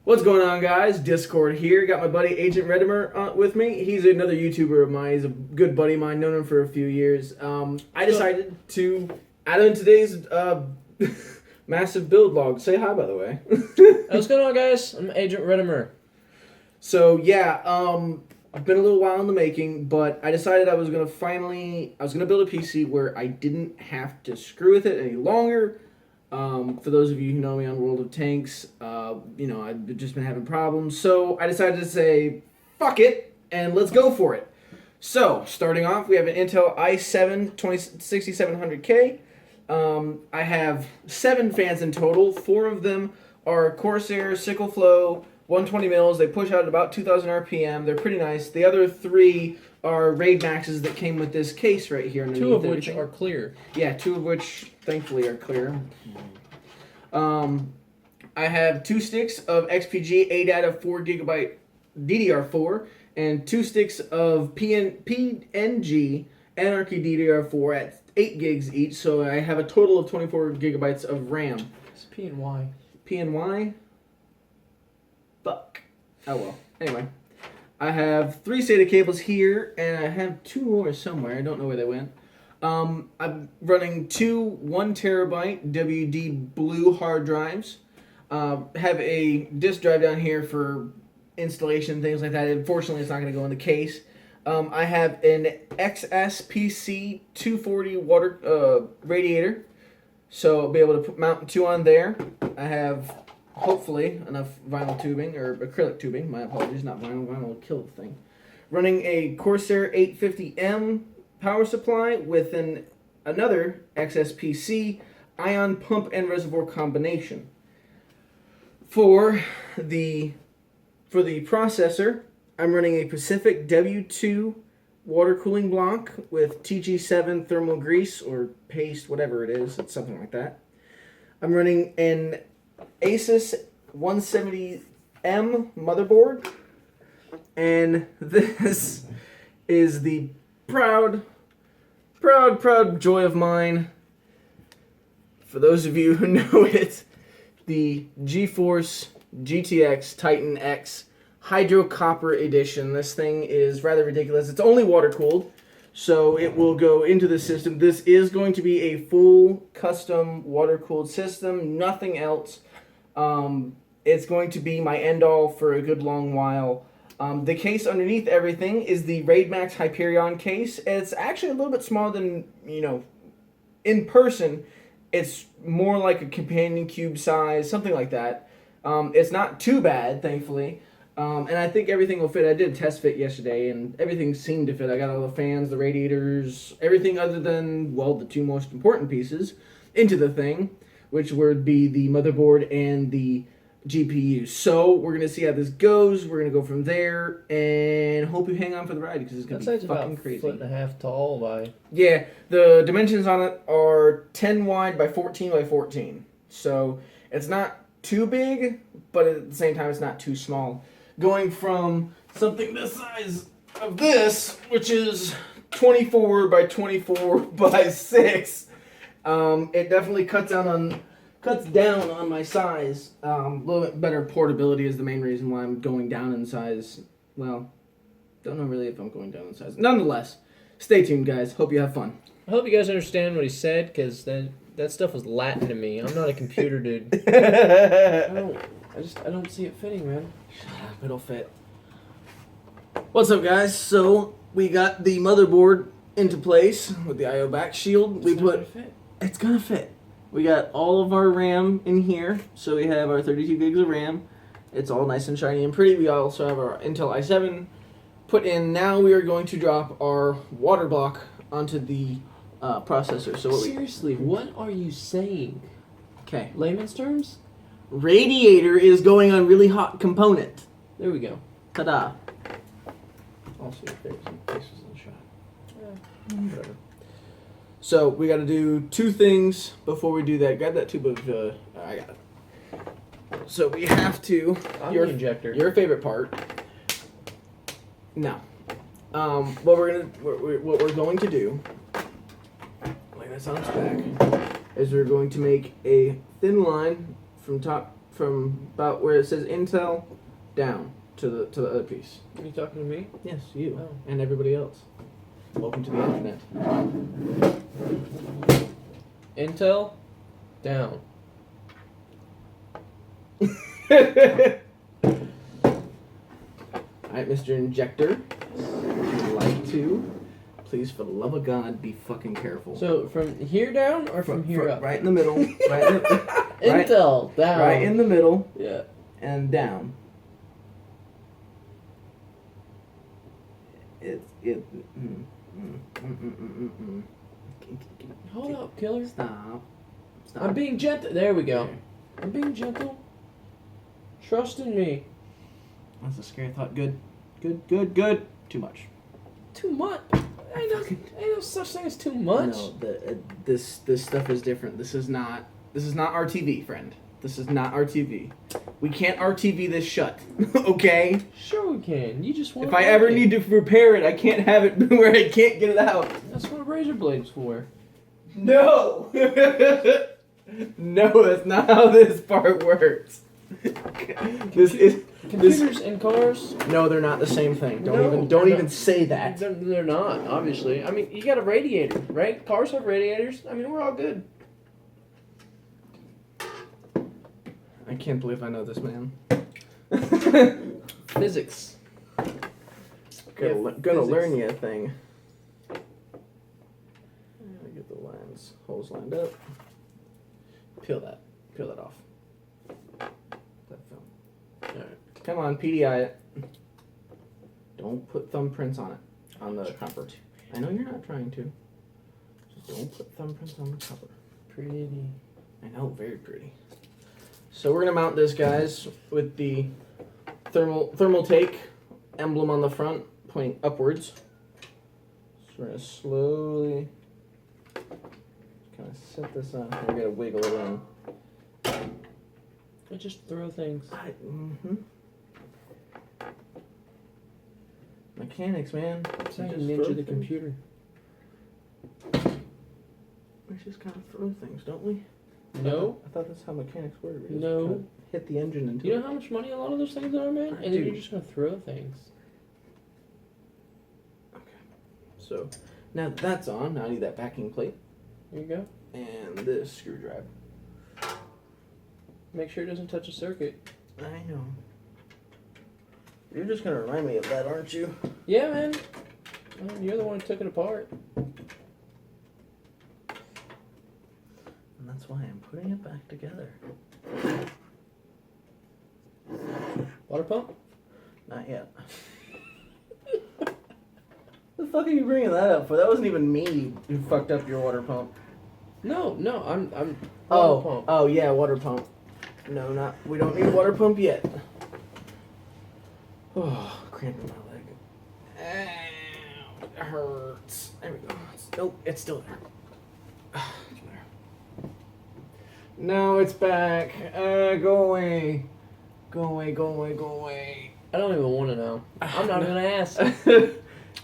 What's going on, guys? Discord here. Got my buddy Agent Redimer with me. He's another YouTuber of mine. He's a good buddy of mine. Known him for a few years. I decided to add him in today's massive build log. Say hi, by the way. What's going on, guys? I'm Agent Redimer. So yeah, I've been a little while in the making, but I decided I was gonna build a PC where I didn't have to screw with it any longer. For those of you who know me on World of Tanks, I've just been having problems. So I decided to say, fuck it, and let's go for it. So, starting off, we have an Intel i7 6700K. I have 7 fans in total. 4 of them are Corsair Sickle Flow 120 mils. They push out at about 2,000 RPM. They're pretty nice. The other 3 are Raid Maxes that came with this case right here. 2 of which are clear. Yeah, 2 of which, thankfully, are clear. I have 2 sticks of XPG ADATA 4GB DDR4 and 2 sticks of PNG Anarchy DDR4 at 8 gigs each, so I have a total of 24 gigabytes of RAM. It's PNY. PNY? Fuck. Oh well. Anyway. I have 3 SATA cables here, and I have 2 more somewhere. I don't know where they went. I'm running 2 1 terabyte WD Blue hard drives. Have a disk drive down here for installation, things like that. Unfortunately, it's not going to go in the case. I have an XSPC 240 water radiator, so I'll be able to mount 2 on there. I have, hopefully, enough vinyl tubing, or acrylic tubing, my apologies, not vinyl. Vinyl will kill the thing. Running a Corsair 850M power supply with another XSPC ion pump and reservoir combination. For the processor, I'm running a Pacific W2 water cooling block with TG7 thermal grease or paste, whatever it is. It's something like that. I'm running an Asus 170M motherboard, and this is the proud joy of mine. For those of you who know it, the GeForce GTX Titan X Hydrocopper edition. This thing is rather ridiculous. It's only water cooled, so it will go into the system. This is going to be a full custom water cooled system, nothing else. It's going to be my end all for a good long while. The case underneath everything is the Raid Max Hyperion case. It's actually a little bit smaller than, in person. It's more like a companion cube size, something like that. It's not too bad, thankfully. And I think everything will fit. I did a test fit yesterday, and everything seemed to fit. I got all the fans, the radiators, everything other than, well, the 2 most important pieces into the thing, which would be the motherboard and the GPU. So we're gonna see how this goes. We're gonna go from there, and hope you hang on for the ride because it's gonna be fucking crazy. 1.5 tall by. Yeah, the dimensions on it are 10 wide by 14 by 14. So it's not too big, but at the same time, it's not too small. Going from something this size of this, which is 24 by 24 by 6, it definitely cuts down on my size. A little bit better portability is the main reason why I'm going down in size. Well, don't know really if I'm going down in size. Nonetheless, stay tuned, guys. Hope you have fun. I hope you guys understand what he said, because that stuff was Latin to me. I'm not a computer dude. I don't see it fitting, man. Shut up, it'll fit. What's up, guys? So we got the motherboard into place with the IO back shield. It's gonna fit. We got all of our RAM in here, so we have our 32 gigs of RAM. It's all nice and shiny and pretty. We also have our Intel i7 put in. Now we are going to drop our water block onto the processor. So Seriously, what are you saying? Okay. Layman's terms? Radiator is going on really hot component. There we go. Ta-da. Also, your face was in the shot. Yeah, whatever. So we got to do 2 things before we do that. Grab that tube of. I got it. So we have to. Your injector. Your favorite part. Now, what we're going to do, like this on its back, is we're going to make a thin line from top from about where it says Intel down to the other piece. Are you talking to me? Yes, you Oh. and everybody else. Welcome to the internet. Intel, down. Alright, Mr. Injector. Would you like to? Please, for the love of God, be fucking careful. So from here down or from here up? Right in the middle. Right in the, Intel, down. right in the middle Yeah. and down. Hold up, killer. Stop. I'm being gentle. There we go. I'm being gentle. Trust in me. That's a scary thought. Good. Good. Too much. Too much. Ain't no such thing as too much. No, this stuff is different. This is not RTV, friend. This is not RTV. We can't RTV this shut. Okay? Sure we can. You just want. If I ever need to repair it, I can't have it where I can't get it out. That's what a razor blade's for. No. No, that's not how this part works. Computers and cars. No, they're not the same thing. Don't No, even say that. They're not, obviously. I mean, you got a radiator, right? Cars have radiators. I mean, we're all good. I can't believe I know this man. Physics. Gonna learn you a thing. Get the holes lined up. Peel that off. That film. Alright. Come on, PDI it. Don't put thumbprints on it. On the cover. I know you're not trying to. Just don't put thumbprints on the cover. Pretty. I know, very pretty. So we're gonna mount this, guys, with the thermal take emblem on the front, pointing upwards. So we're gonna slowly kind of set this on. We gotta wiggle it in. I just throw things. Mechanics, man. It's like Just ninja throw the things. computer. We just kind of throw things, don't we? No. I thought that's how mechanics work. We just No. kind of hit the engine until. You know how much money a lot of those things are, man? I And do. then you're just gonna throw things. So now that that's on, now I need that backing plate There you go. and this screwdriver. Make sure it doesn't touch a circuit. I know. You're just gonna remind me of that, aren't you? Yeah, man. Well, you're the one who took it apart. And that's why I'm putting it back together. Water pump? Not yet. The fuck are you bringing that up for? That wasn't even me who fucked up your water pump. No, I'm water pump. Oh yeah, water pump. No, we don't need a water pump yet. Oh, cramping my leg. Ow, it hurts. There we go. Nope, it's still there. It's there. No, it's back. Go away. Go away. I don't even want to know. I'm not gonna ask.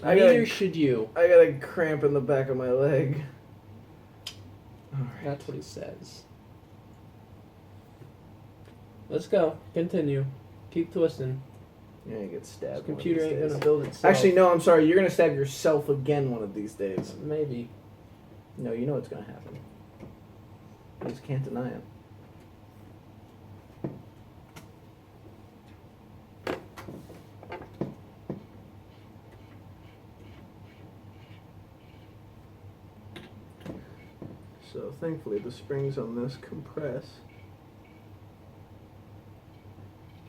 I Neither should you. got a cramp in the back of my leg. Alright. That's what he says. Let's go. Continue. Keep twisting. You're gonna get stabbed. This computer ain't gonna build itself. Actually, no, I'm sorry. You're gonna stab yourself again one of these days. Maybe. No, you know what's gonna happen. You just can't deny it. So thankfully the springs on this compress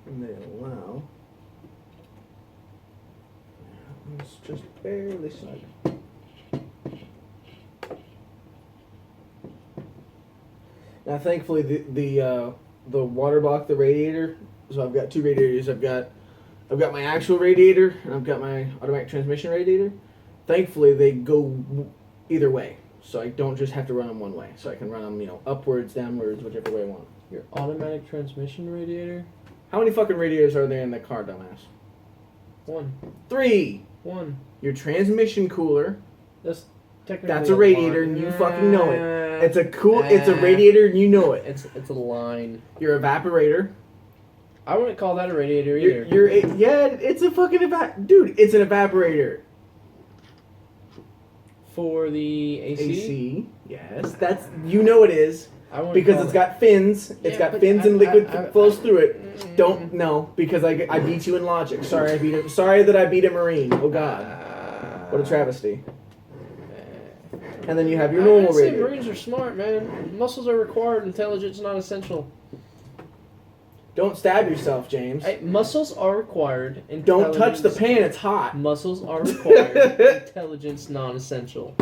and they allow. It's just barely snug. Now thankfully the water block the radiator. So I've got two radiators. I've got my actual radiator and I've got my automatic transmission radiator. Thankfully they go either way. So I don't just have to run them one way. So I can run them, upwards, downwards, whichever way I want. Your automatic transmission radiator? How many fucking radiators are there in the car, dumbass? 1. 3! 1. Your transmission cooler. That's technically That's a radiator, and you fucking know it. It's a radiator, and you know it. It's a line. Your evaporator. I wouldn't call that a radiator either. It's a fucking dude. It's an evaporator. For the AC? AC, yes. That's, you know it is. Because it's got fins. It's got fins and liquid flows through it. Don't know, because I beat you in logic. Sorry that I beat a Marine. Oh God. What a travesty. And then you have your normal radiator. Marines are smart, man. Muscles are required, intelligence not essential. Don't stab yourself, James. Hey, muscles are required. Don't touch the pan, it's hot. Muscles are required. Intelligence non-essential.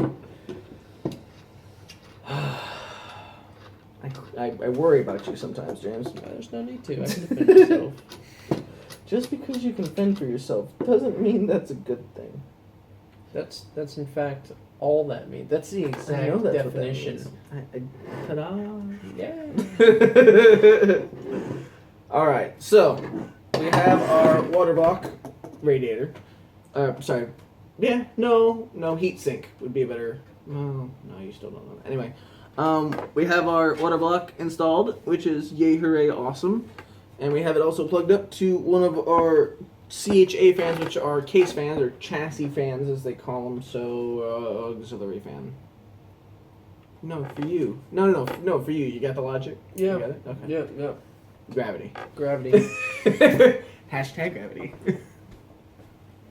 I worry about you sometimes, James. There's no need to. I can defend myself. Just because you can fend for yourself doesn't mean that's a good thing. That's in fact all that means. That's the exact definition. Ta-da! Yeah. All right, so we have our water block radiator. Sorry. Yeah, no, heat sink would be a better. No, you still don't know that. Anyway, we have our water block installed, which is yay hooray awesome, and we have it also plugged up to one of our CHA fans, which are case fans or chassis fans as they call them. So auxiliary fan. No, for you. No, for you. You got the logic. Yeah. You got it? Okay. Yeah. Gravity. Hashtag gravity.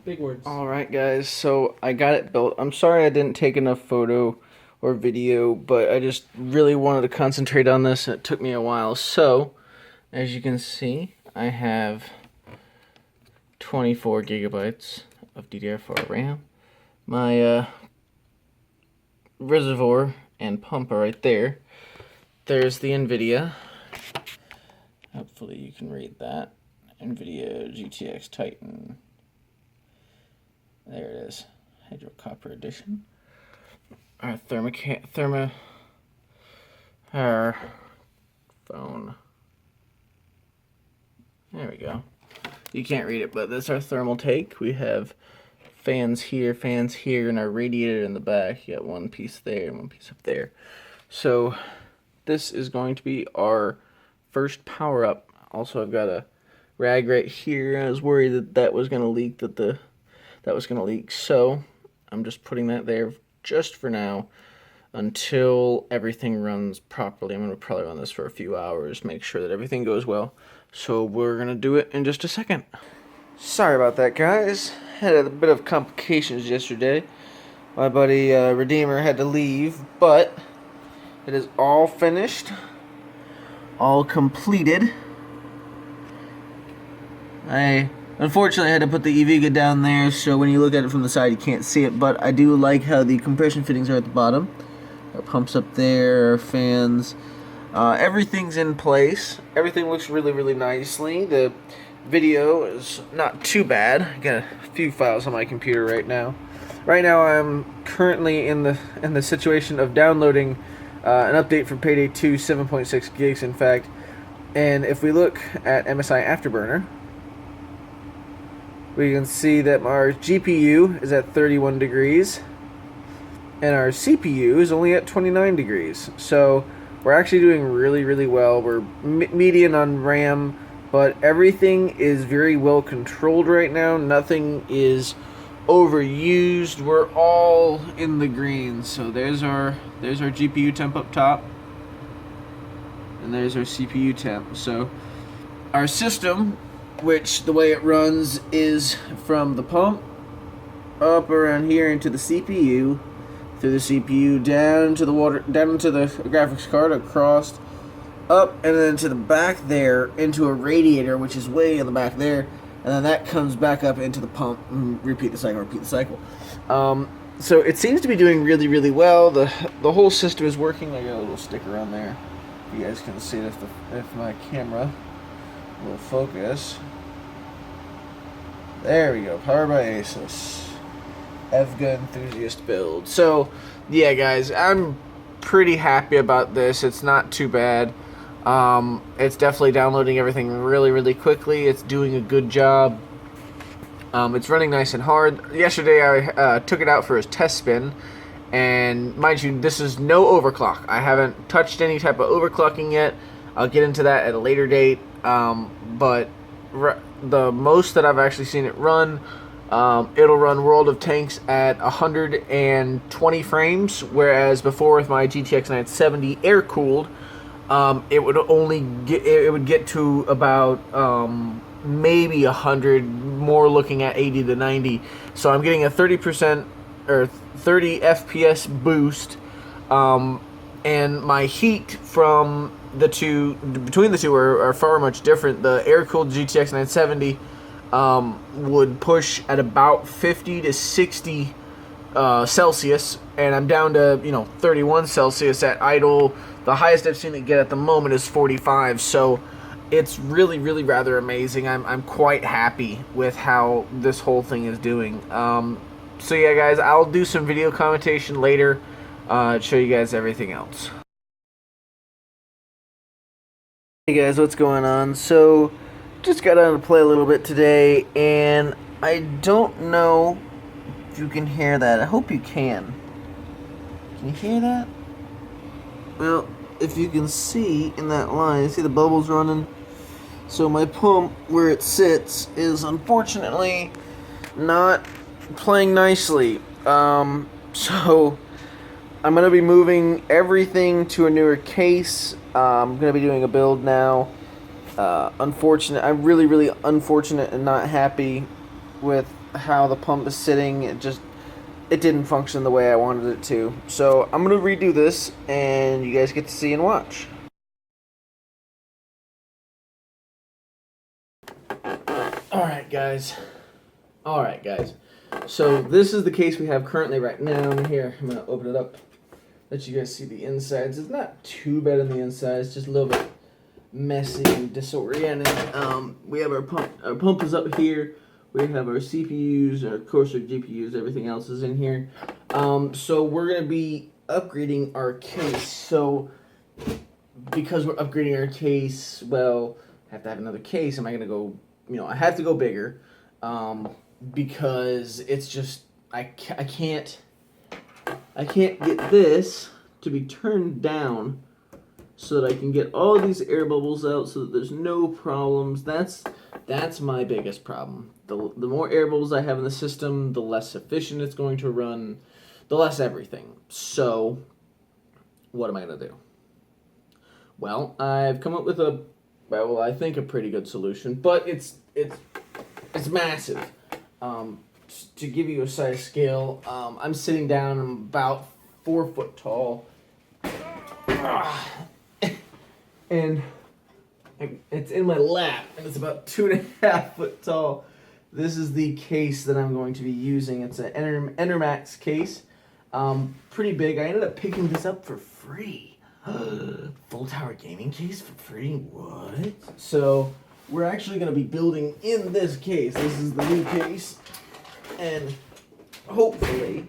Big words. Alright guys, so I got it built. I'm sorry I didn't take enough photo or video, but I just really wanted to concentrate on this and it took me a while. So, as you can see, I have 24 gigabytes of DDR4 RAM. My reservoir and pump are right there. There's the NVIDIA. Hopefully you can read that. NVIDIA GTX Titan. There it is. Hydrocopper edition. Our our phone. There we go. You can't read it, but that's our thermal take. We have fans here, and our radiator in the back. You got one piece there and one piece up there. So this is going to be our first power up. Also, I've got a rag right here. I was worried that was going to leak, that was going to leak. So I'm just putting that there just for now until everything runs properly. I'm going to probably run this for a few hours, make sure that everything goes well. So we're going to do it in just a second. Sorry about that, guys. Had a bit of complications yesterday. My buddy Redeemer had to leave, but it is all finished. All completed. I unfortunately had to put the EVGA down there, so when you look at it from the side you can't see it, but I do like how the compression fittings are at the bottom. Our pumps up there, our fans. Everything's in place. Everything looks really, really nicely. The video is not too bad. I got a few files on my computer right now. Right now I'm currently in the situation of downloading an update for Payday 2, 7.6 gigs in fact. And if we look at MSI Afterburner, we can see that our GPU is at 31 degrees and our CPU is only at 29 degrees. So we're actually doing really, really well. We're median on RAM, but everything is very well controlled right now. Nothing is overused. We're all in the green. So there's our GPU temp up top, and there's our CPU temp. So our system, which the way it runs is from the pump up around here into the CPU, through the CPU down to the water, down into the graphics card, across, up, and then to the back there into a radiator, which is way in the back there, and then that comes back up into the pump, and repeat the cycle. So it seems to be doing really, really well. The whole system is working. I got a little sticker on there. You guys can see it if my camera will focus. There we go. Powered by Asus. EVGA enthusiast build. So yeah, guys, I'm pretty happy about this. It's not too bad. It's definitely downloading everything really, really quickly. It's doing a good job. It's running nice and hard. Yesterday I took it out for a test spin, And mind you, this is no overclock. I haven't touched any type of overclocking yet. I'll get into that at a later date. But the most that I've actually seen it run, it'll run World of Tanks at 120 frames, whereas before with my GTX 970 air cooled, it would get to about maybe 100, more looking at 80 to 90. So I'm getting a 30% or 30 FPS boost, and my heat from between the two are far much different. The air cooled GTX 970 would push at about 50 to 60 Celsius, and I'm down to 31 Celsius at idle. The highest I've seen it get at the moment is 45. So it's really, really rather amazing. I'm quite happy with how this whole thing is doing. So yeah, guys, I'll do some video commentation later, show you guys everything else. Hey guys, what's going on? So, just got on to play a little bit today, and I don't know if you can hear that. I hope you can. Can you hear that? Well, if you can see in that line, see the bubbles running? So my pump, where it sits, is unfortunately not playing nicely. So I'm going to be moving everything to a newer case. I'm going to be doing a build now. I'm really, really unfortunate and not happy with how the pump is sitting. It didn't function the way I wanted it to. So I'm going to redo this, and you guys get to see and watch. Alright guys. So this is the case we have currently right now. And here, I'm going to open it up, let you guys see the insides. It's not too bad on the insides, just a little bit messy and disoriented. We have our pump. Our pump is up here. We have our CPUs, our course, our GPUs, everything else is in here. So we're going to be upgrading our case. So because we're upgrading our case, well, I have to have another case. Am I going to go, I have to go bigger, because it's just, I can't get this to be turned down so that I can get all these air bubbles out so that there's no problems. That's my biggest problem. The more air bubbles I have in the system, the less efficient it's going to run, the less everything. So what am I going to do? Well, I've come up with I think a pretty good solution, but it's massive. To give you a size scale, I'm sitting down. I'm about 4 foot tall, and it's in my lap, and it's about 2.5 foot tall. This is the case that I'm going to be using. It's an Enermax case, pretty big. I ended up picking this up for free. Full tower gaming case for free? What? So we're actually going to be building in this case. This is the new case, and hopefully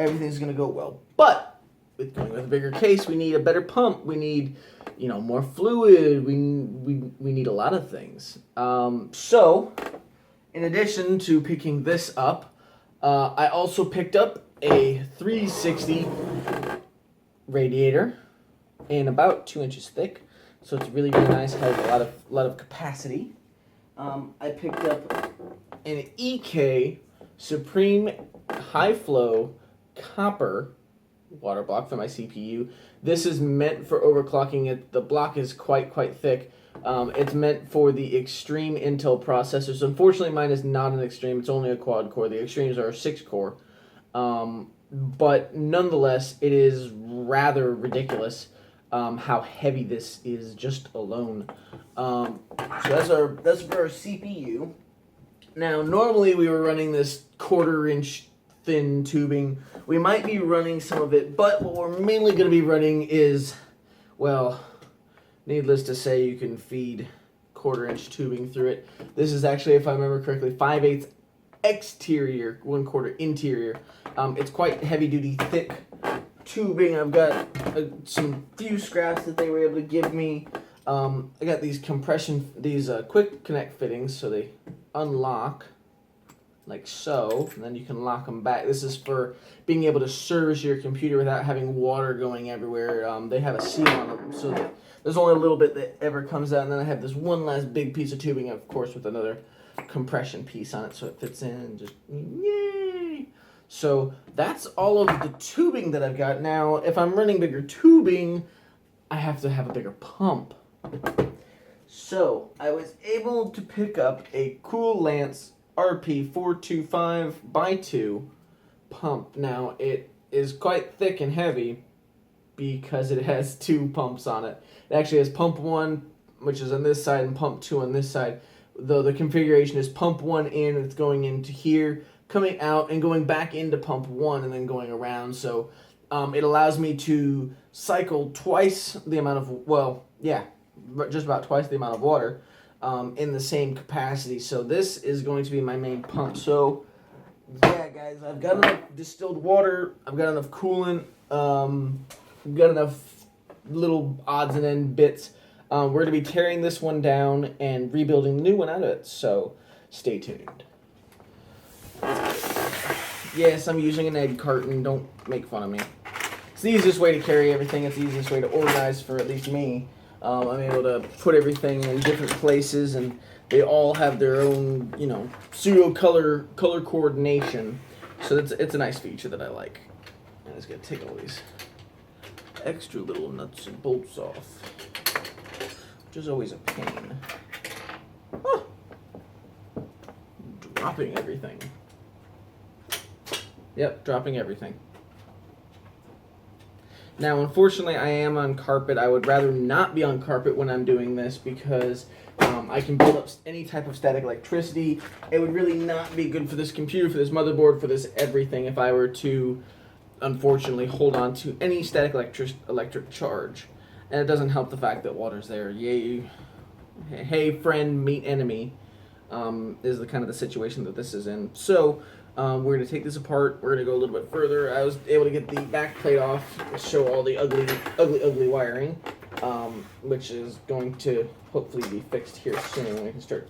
everything's going to go well. But with going with a bigger case, we need a better pump. We need, more fluid. We need a lot of things. So in addition to picking this up, I also picked up a 360 radiator, and about 2 inches thick, so it's really, really nice. Has a lot of capacity. I picked up an EK Supreme High Flow Copper water block for my CPU. This is meant for overclocking. The block is quite thick. It's meant for the Extreme Intel processors. Unfortunately, mine is not an Extreme. It's only a quad core. The Extremes are a 6 core. But nonetheless, it is rather ridiculous how heavy this is just alone. So that's for our CPU. Now, normally we were running this 1/4 inch thin tubing. We might be running some of it, but what we're mainly going to be running is, well, needless to say, you can feed 1/4 inch tubing through it. This is actually, if I remember correctly, 5/8 exterior, 1/4 interior. It's quite heavy duty, thick tubing. I've got some few scraps that they were able to give me. I got these quick connect fittings, so they unlock. like so, and then you can lock them back. This is for being able to service your computer without having water going everywhere. They have a seal on them so that there's only a little bit that ever comes out, and then I have this one last big piece of tubing, of course, with another compression piece on it so it fits in and just yay. So that's all of the tubing that I've got. Now, if I'm running bigger tubing, I have to have a bigger pump. So I was able to pick up a Koolance RP425x2 pump. Now, it is quite thick and heavy because it has 2 pumps on it. It actually has pump 1, which is on this side, and pump 2 on this side. Though the configuration is pump 1 in, it's going into here, coming out, and going back into pump 1, and then going around. So it allows me to cycle twice the amount of, well, yeah, just about twice the amount of water in the same capacity. So this is going to be my main pump. So yeah, guys, I've got enough distilled water, I've got enough coolant, I've got enough little odds and end bits. We're going to be tearing this one down and rebuilding the new one out of it, so stay tuned. Yes, I'm using an egg carton, don't make fun of me. It's the easiest way to carry everything, it's the easiest way to organize for at least me. I'm able to put everything in different places, and they all have their own, you know, pseudo color coordination. So it's a nice feature that I like. I'm just going to take all these extra little nuts and bolts off, which is always a pain. Oh, dropping everything. Yep, dropping everything. Now, unfortunately, I am on carpet. I would rather not be on carpet when I'm doing this because I can build up any type of static electricity. It would really not be good for this computer, for this motherboard, for this everything if I were to, unfortunately, hold on to any static electric charge. And it doesn't help the fact that water's there. Yay. Hey, friend, meet enemy is the kind of the situation that this is in. So we're going to take this apart. We're going to go a little bit further. I was able to get the back plate off to show all the ugly wiring, which is going to hopefully be fixed here soon. We can start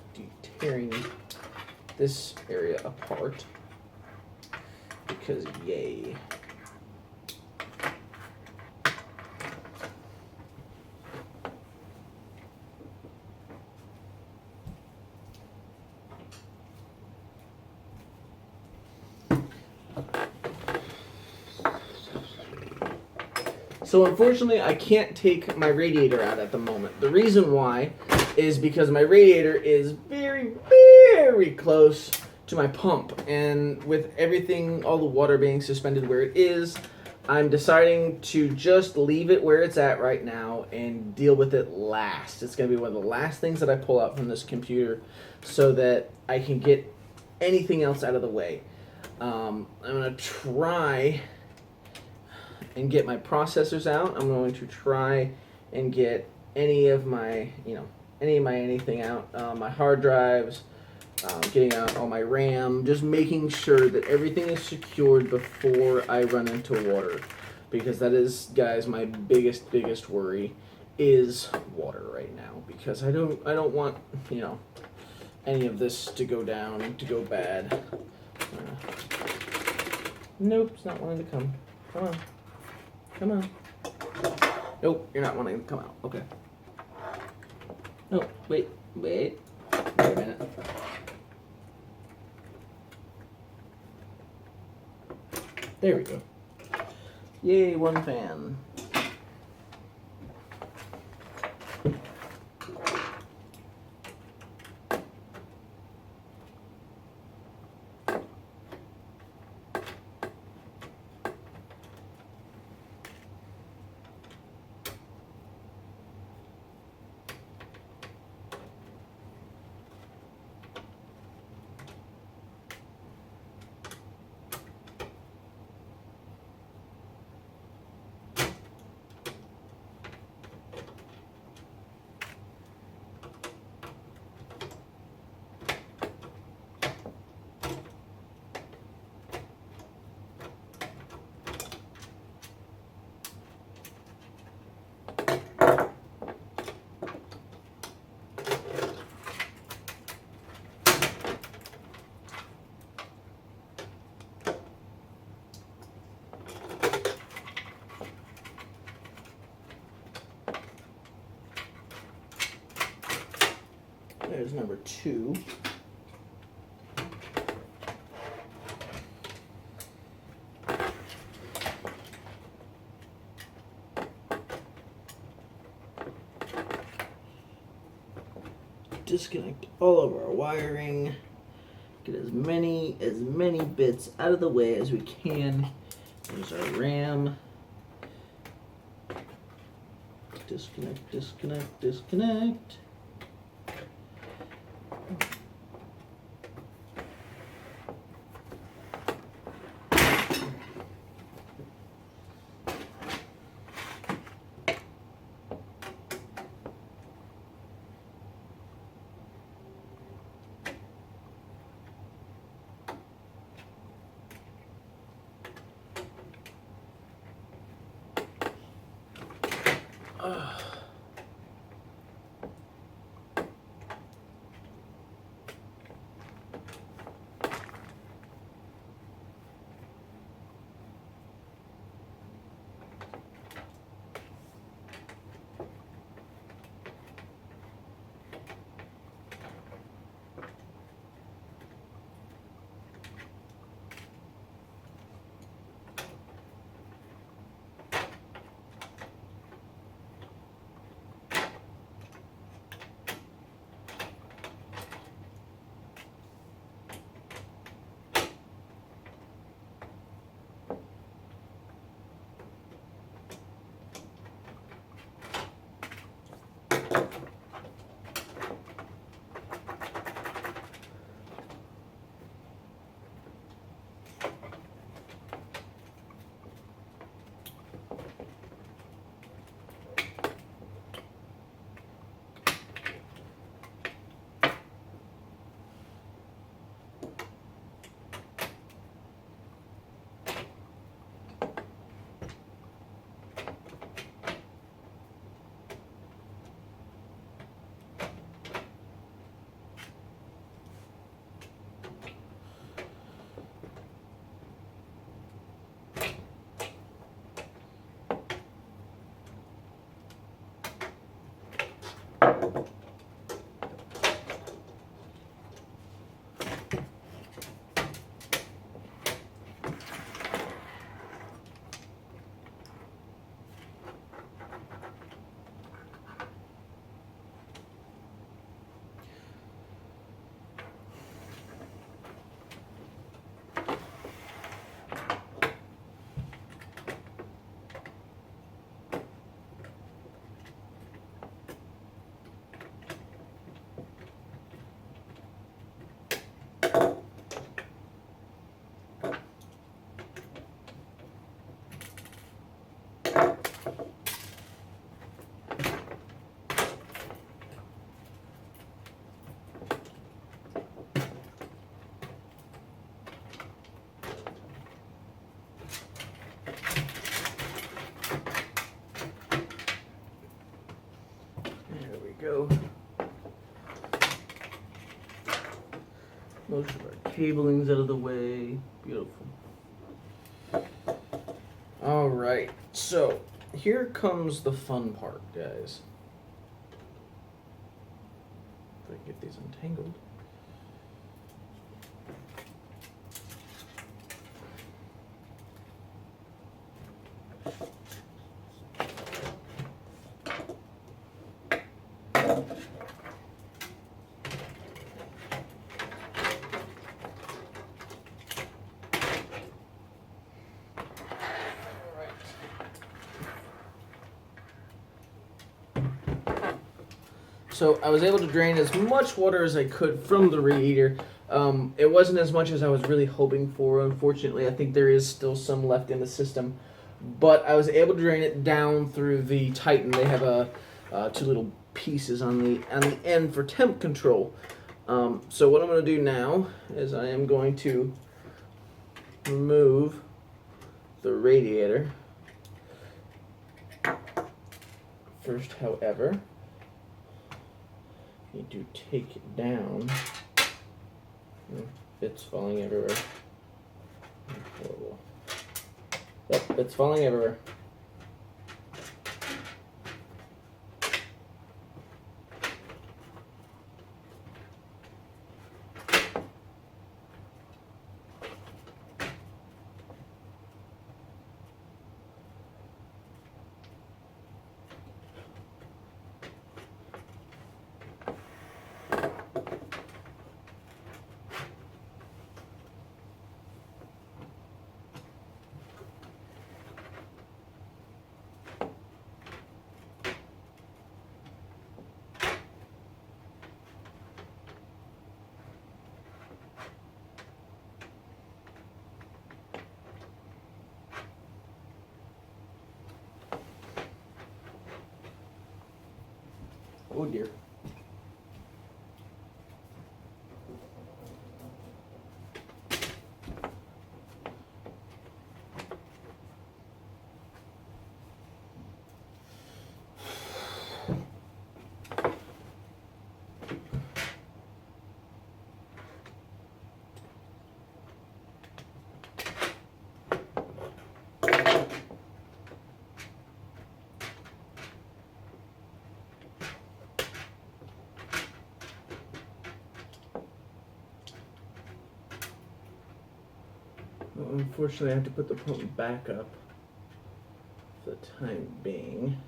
tearing this area apart because yay. So unfortunately, I can't take my radiator out at the moment. The reason why is because my radiator is very, very close to my pump. And with everything, all the water being suspended where it is, I'm deciding to just leave it where it's at right now and deal with it last. It's going to be one of the last things that I pull out from this computer so that I can get anything else out of the way. I'm going to try and get my processors out. I'm going to try and get any of my, anything out. My hard drives, getting out all my RAM, just making sure that everything is secured before I run into water. Because that is, guys, my biggest worry is water right now. Because I don't want, any of this to go down, to go bad. Nope, it's not wanting to come. Come on. Come on. Nope, you're not wanting to come out. Okay. No, wait a minute. There we go. Yay, one fan. There's number 2. Disconnect all of our wiring. Get as many bits out of the way as we can. There's our RAM. Disconnect, disconnect, disconnect. Go. Most of our cabling's out of the way. Beautiful. All right, so here comes the fun part, guys. If I can get these untangled. So I was able to drain as much water as I could from the radiator. It wasn't as much as I was really hoping for, unfortunately. I think there is still some left in the system. But I was able to drain it down through the Titan. They have two little pieces on the end for temp control. So what I'm going to do now is I am going to remove the radiator. First, however, need to take it down. Bits falling everywhere. Horrible. Yep, bits falling everywhere. Oh dear. Well, unfortunately, I have to put the pump back up for the time being.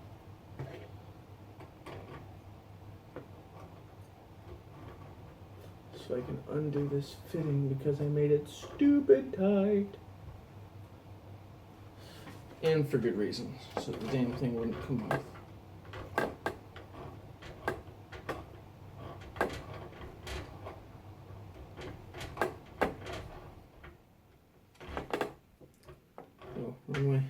So I can undo this fitting because I made it stupid tight. And for good reason, so the damn thing wouldn't come off. Oh, wrong way.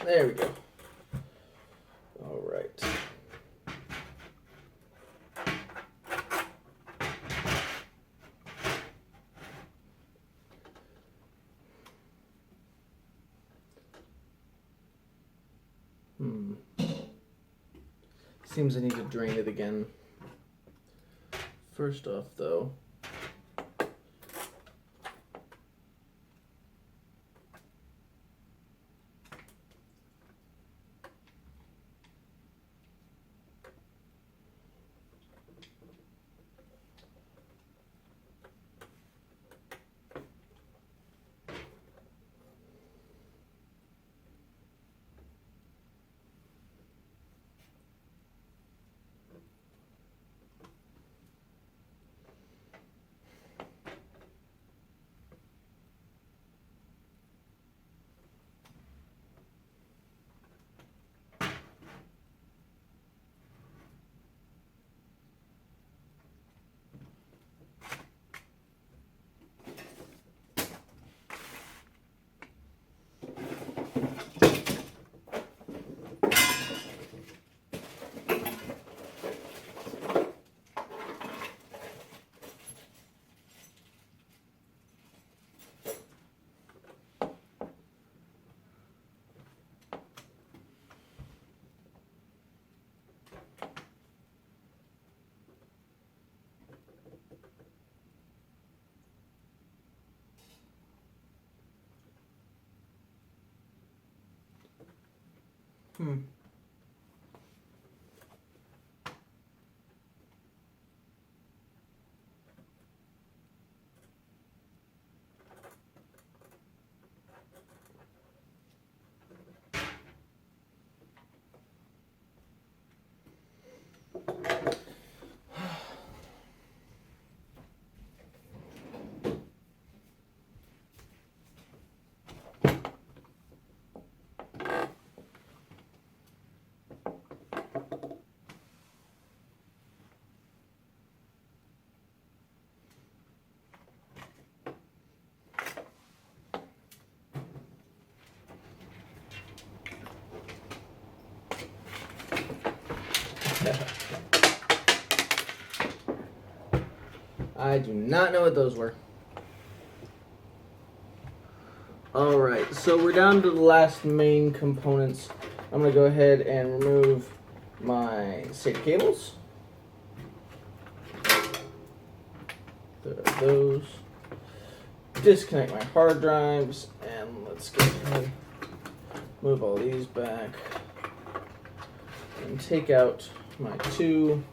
There we go. All right. Seems I need to drain it again. First off, though, I do not know what those were. Alright, so we're down to the last main components. I'm going to go ahead and remove my SATA cables. There are those. Disconnect my hard drives, and let's go ahead and move all these back. And take out my two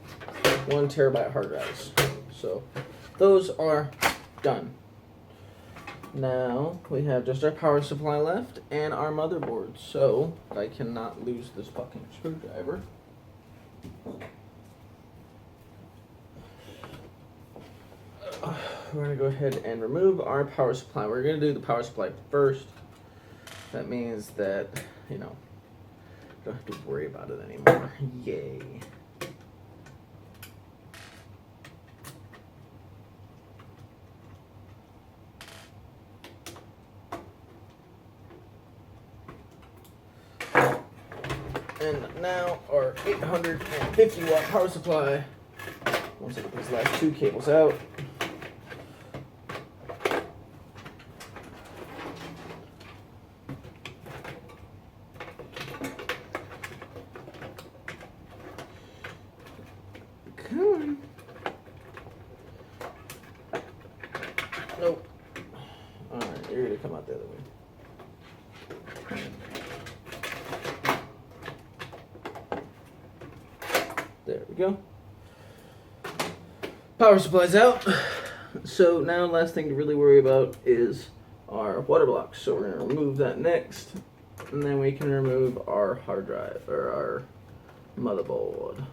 1 terabyte hard drives. So those are done. Now we have just our power supply left and our motherboard, so I cannot lose this fucking screwdriver. We're going to go ahead and remove our power supply. We're going to do the power supply first. That means that, you know, don't have to worry about it anymore. Yay. And now our 850 watt power supply. Once I get these last two cables out. Come on. Nope. Alright, you're gonna come out the other way. There we go. Power supply's out. So now last thing to really worry about is our water blocks. So we're going to remove that next. And then we can remove our hard drive or our motherboard.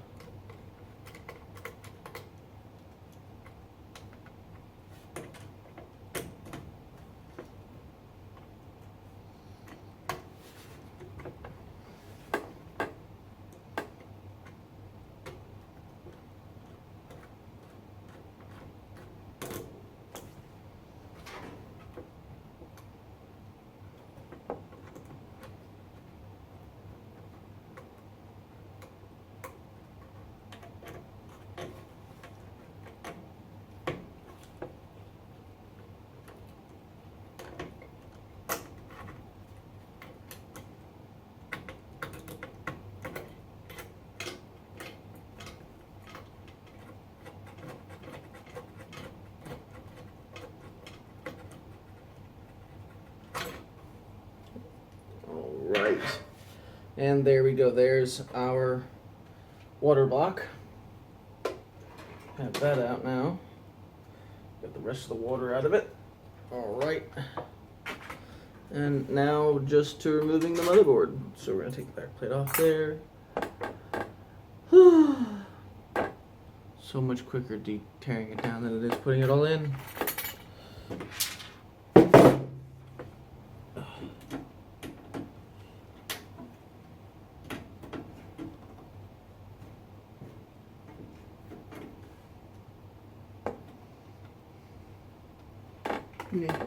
Right, and there we go. There's our water block. Have that out now. Get the rest of the water out of it. All right, and now just to removing the motherboard. So we're gonna take the back plate off there. So much quicker tearing it down than it is putting it all in. Yeah.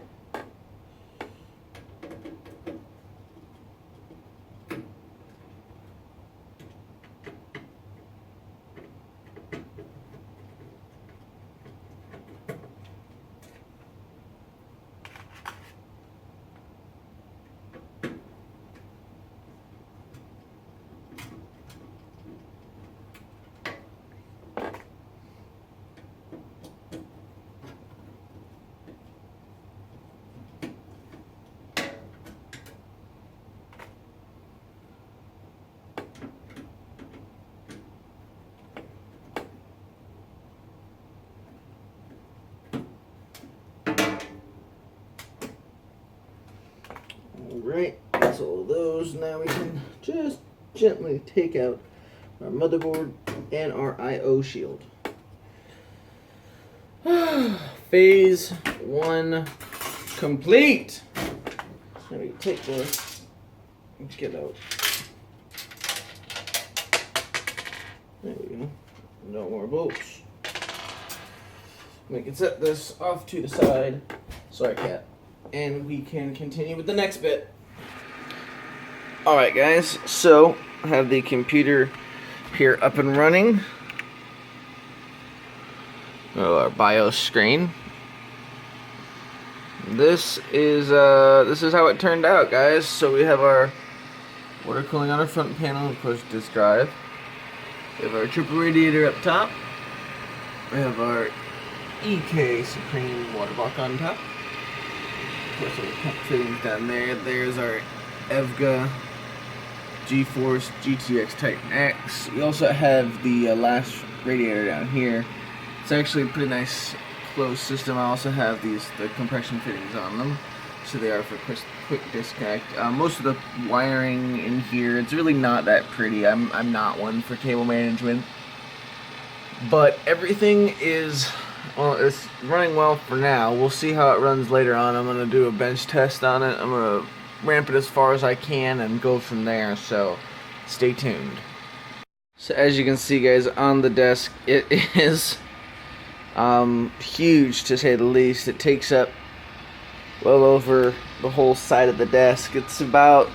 Alright, that's all those. Now we can just gently take out our motherboard and our I/O shield. Phase 1 complete. Now we take this. Let's get out. There we go. No more bolts. We can set this off to the side. Sorry, cat. And we can continue with the next bit. Alright guys, so I have the computer here up and running. Our BIOS screen. This is how it turned out, guys. So we have our water cooling on our front panel, of course, disk drive. We have our triple radiator up top. We have our EK Supreme water block on top. Of course, our pump fittings down there. There's our EVGA GeForce GTX Titan X. We also have the last radiator down here. It's actually a pretty nice closed system. I also have the compression fittings on them, so they are for quick disconnect. Most of the wiring in here, it's really not that pretty. I'm not one for cable management, but everything is, well, it's running well for now. We'll see how it runs later on. I'm gonna do a bench test on it. I'm gonna ramp it as far as I can and go from there, so stay tuned. So as you can see, guys, on the desk, it is huge, to say the least. It takes up well over the whole side of the desk. It's about,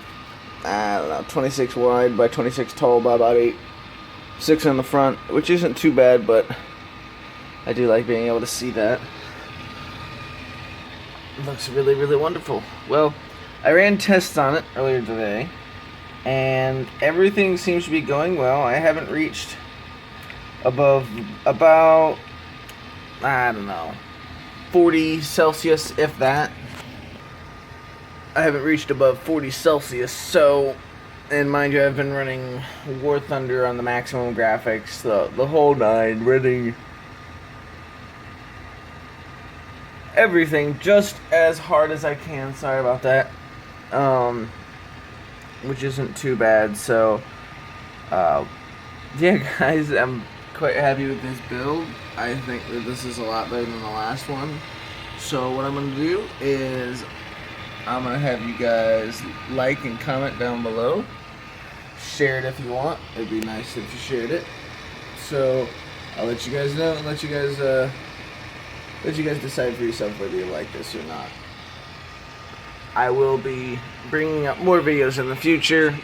I don't know, 26 wide by 26 tall by about 6 on the front, which isn't too bad, but I do like being able to see that. It looks really, really wonderful. Well, I ran tests on it earlier today, and everything seems to be going well. I haven't reached above about, I don't know, 40 Celsius, if that. I haven't reached above 40 Celsius, so, and mind you, I've been running War Thunder on the maximum graphics, the whole nine, running everything just as hard as I can. Sorry about that. Which isn't too bad. So yeah, guys, I'm quite happy with this build. I think that this is a lot better than the last one. So what I'm going to do is I'm going to have you guys like and comment down below. Share it if you want. It'd be nice if you shared it. So I'll let you guys know and let you guys decide for yourself whether you like this or not. I will be bringing up more videos in the future,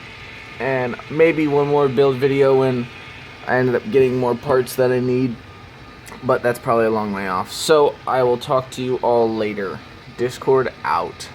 and maybe one more build video when I ended up getting more parts that I need, but that's probably a long way off. So I will talk to you all later. Discord out.